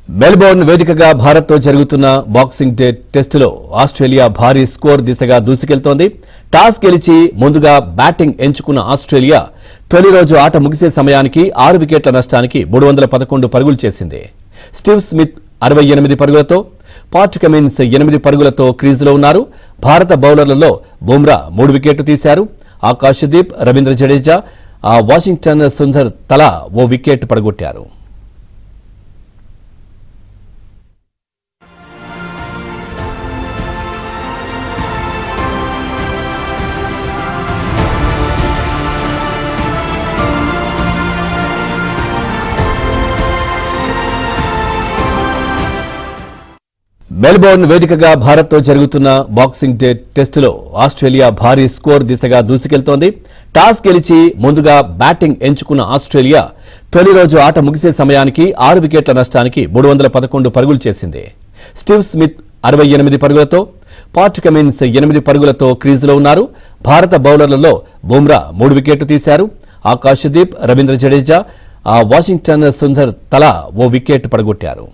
Melbourne వేదికగా భారత్తో జరుగుతున్న బాక్సింగ్ డే టెస్టులో ఆస్ట్రేలియా భారీ స్కోర్ దిశగా దూసుకెళ్తోంది. టాస్ గెలిచి ముందుగా బ్యాటింగ్ ఎంచుకున్న ఆస్ట్రేలియా తొలి రోజు ఆట ముగిసే సమయానికి 6 వికెట్ల నష్టానికి 311 పరుగులు చేసింది. స్టీవ్ స్మిత్ 68 పరుగులతో, పాట్ కమిన్స్ 8 పరుగులతో క్రీజులో ఉన్నారు. భారత బౌలర్లలో బుమ్రా 3 వికెట్లు తీశారు. ఆకాశదీప్, రవీంద్ర జడేజా, వాషింగ్టన్ సుందర్ తలా ఓ వికెట్ పడగొట్టారు. మెల్బోర్న్ వేదికగా భారత్తో జరుగుతున్న బాక్సింగ్ డే టెస్టులో ఆస్ట్రేలియా భారీ స్కోర్ దిశగా దూసుకెళ్తోంది. టాస్ గెలిచి ముందుగా బ్యాటింగ్ ఎంచుకున్న ఆస్ట్రేలియా తొలి రోజు ఆట ముగిసే సమయానికి 6 వికెట్ల నష్టానికి 311 పరుగులు చేసింది. స్టీవ్ స్మిత్ 68 పరుగులతో, పాట్ కమిన్స్ 8 పరుగులతో క్రీజులో ఉన్నారు. భారత బౌలర్లలో బుమ్రా 3 వికెట్లు తీశారు. ఆకాశదీప్, రవీంద్ర జడేజా, వాషింగ్టన్ సుందర్ తలా ఓ వికెట్ పడగొట్టారు.